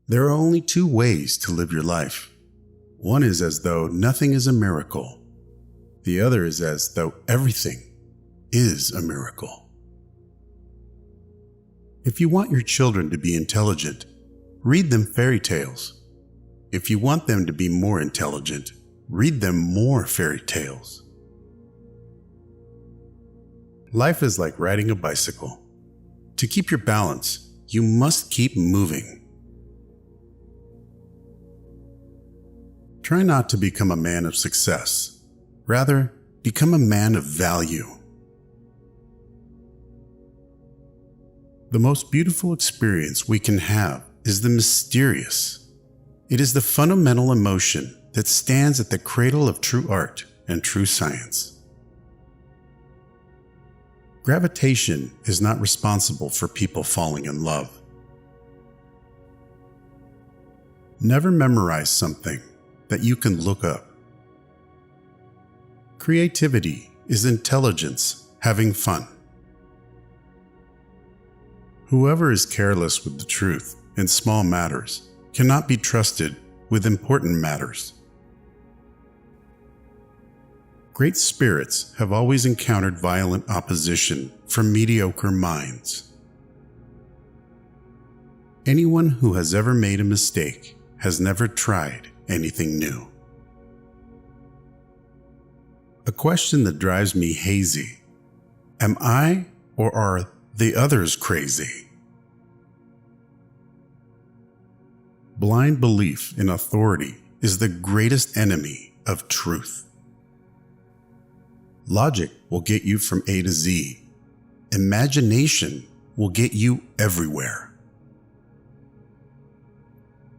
There are only two ways to live your life. One is as though nothing is a miracle. The other is as though everything is a miracle. If you want your children to be intelligent, read them fairy tales. If you want them to be more intelligent, read them more fairy tales. Life is like riding a bicycle. To keep your balance, you must keep moving. Try not to become a man of success. Rather, become a man of value. The most beautiful experience we can have is the mysterious. It is the fundamental emotion that stands at the cradle of true art and true science. Gravitation is not responsible for people falling in love. Never memorize something that you can look up. Creativity is intelligence having fun. Whoever is careless with the truth in small matters cannot be trusted with important matters. Great spirits have always encountered violent opposition from mediocre minds. Anyone who has ever made a mistake has never tried anything new. A question that drives me hazy: am I or are the others crazy? Blind belief in authority is the greatest enemy of truth. Logic will get you from A to Z. Imagination will get you everywhere.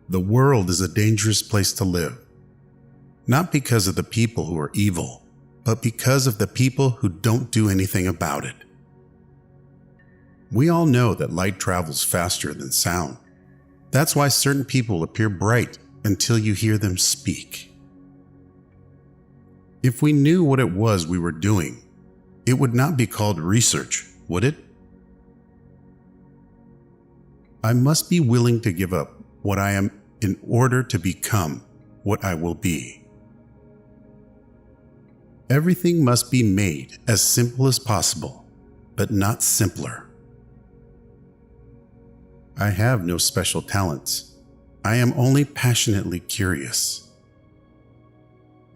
The world is a dangerous place to live, not because of the people who are evil, but because of the people who don't do anything about it. We all know that light travels faster than sound. That's why certain people appear bright until you hear them speak. If we knew what it was we were doing, it would not be called research, would it? I must be willing to give up what I am in order to become what I will be. Everything must be made as simple as possible, but not simpler. I have no special talents. I am only passionately curious.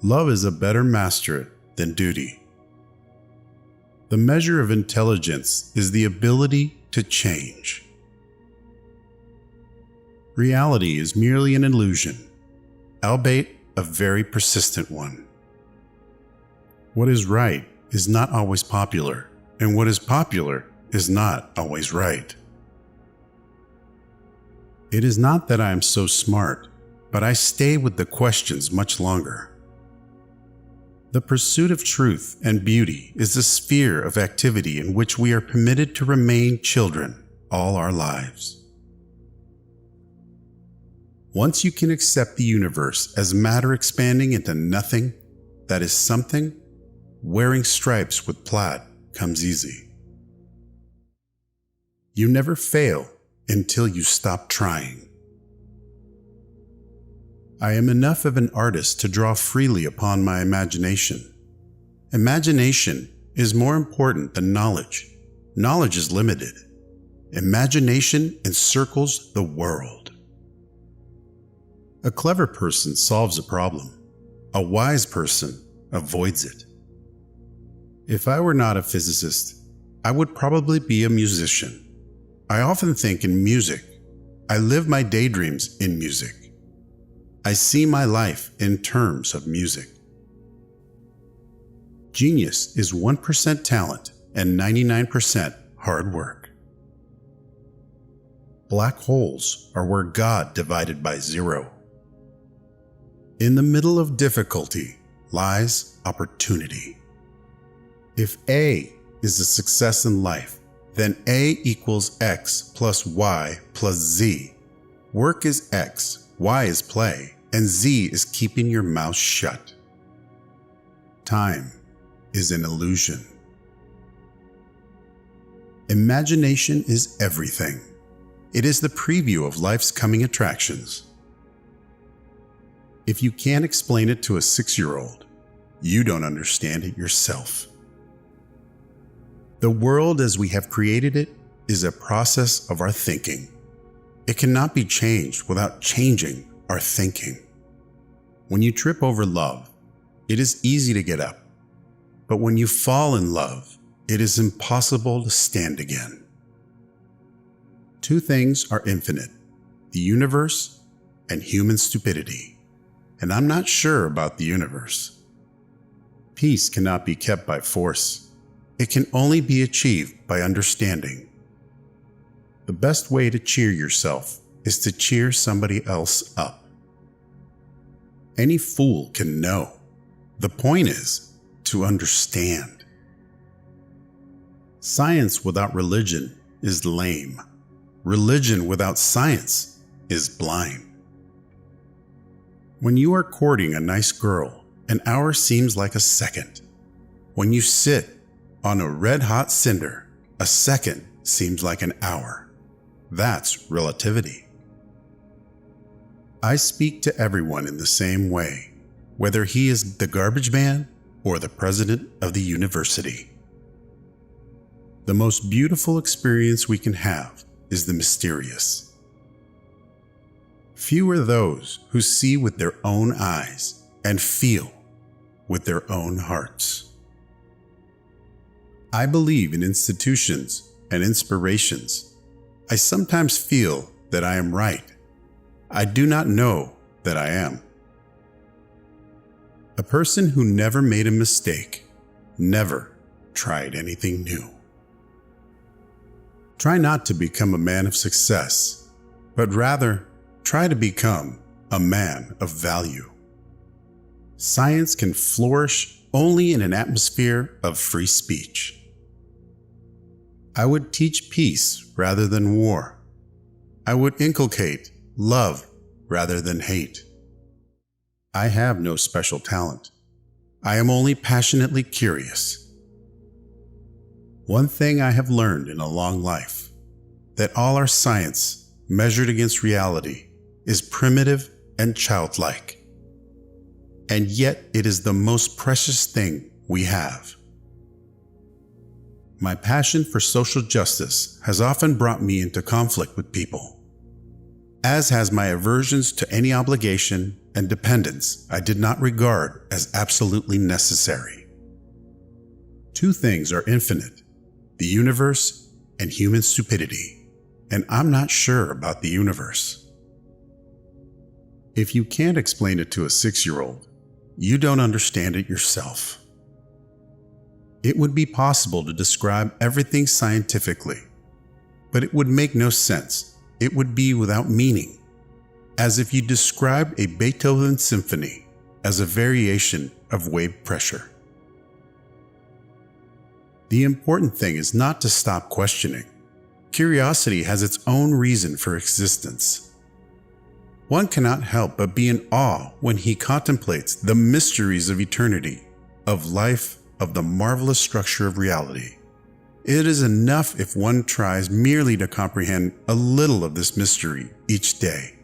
Love is a better master than duty. The measure of intelligence is the ability to change. Reality is merely an illusion, albeit a very persistent one. What is right is not always popular, and what is popular is not always right. It is not that I am so smart, but I stay with the questions much longer. The pursuit of truth and beauty is a sphere of activity in which we are permitted to remain children all our lives. Once you can accept the universe as matter expanding into nothing that is something, wearing stripes with plaid comes easy. You never fail until you stop trying. I am enough of an artist to draw freely upon my imagination. Imagination is more important than knowledge. Knowledge is limited. Imagination encircles the world. A clever person solves a problem. A wise person avoids it. If I were not a physicist, I would probably be a musician. I often think in music. I live my daydreams in music. I see my life in terms of music. Genius is 1% talent and 99% hard work. Black holes are where God divided by zero. In the middle of difficulty lies opportunity. If A is a success in life, then A equals X plus Y plus Z. Work is X, Y is play, and Z is keeping your mouth shut. Time is an illusion. Imagination is everything. It is the preview of life's coming attractions. If you can't explain it to a 6-year-old, you don't understand it yourself. The world as we have created it is a process of our thinking. It cannot be changed without changing our thinking. When you trip over love, it is easy to get up. But when you fall in love, it is impossible to stand again. Two things are infinite: the universe and human stupidity. And I'm not sure about the universe. Peace cannot be kept by force. It can only be achieved by understanding. The best way to cheer yourself is to cheer somebody else up. Any fool can know. The point is to understand. Science without religion is lame. Religion without science is blind. When you are courting a nice girl, an hour seems like a second. When you sit on a red-hot cinder, a second seems like an hour. That's relativity. I speak to everyone in the same way, whether he is the garbage man or the president of the university. The most beautiful experience we can have is the mysterious. Few are those who see with their own eyes and feel with their own hearts. I believe in institutions and inspirations. I sometimes feel that I am right. I do not know that I am. A person who never made a mistake never tried anything new. Try not to become a man of success, but rather try to become a man of value. Science can flourish only in an atmosphere of free speech. I would teach peace rather than war. I would inculcate love rather than hate. I have no special talent. I am only passionately curious. One thing I have learned in a long life, that all our science measured against reality is primitive and childlike. And yet it is the most precious thing we have. My passion for social justice has often brought me into conflict with people, as has my aversions to any obligation and dependence I did not regard as absolutely necessary. Two things are infinite: the universe and human stupidity, and I'm not sure about the universe. If you can't explain it to a 6-year-old, you don't understand it yourself. It would be possible to describe everything scientifically, but it would make no sense. It would be without meaning, as if you described a Beethoven symphony as a variation of wave pressure. The important thing is not to stop questioning. Curiosity has its own reason for existence. One cannot help but be in awe when he contemplates the mysteries of eternity, of life, of the marvelous structure of reality. It is enough if one tries merely to comprehend a little of this mystery each day.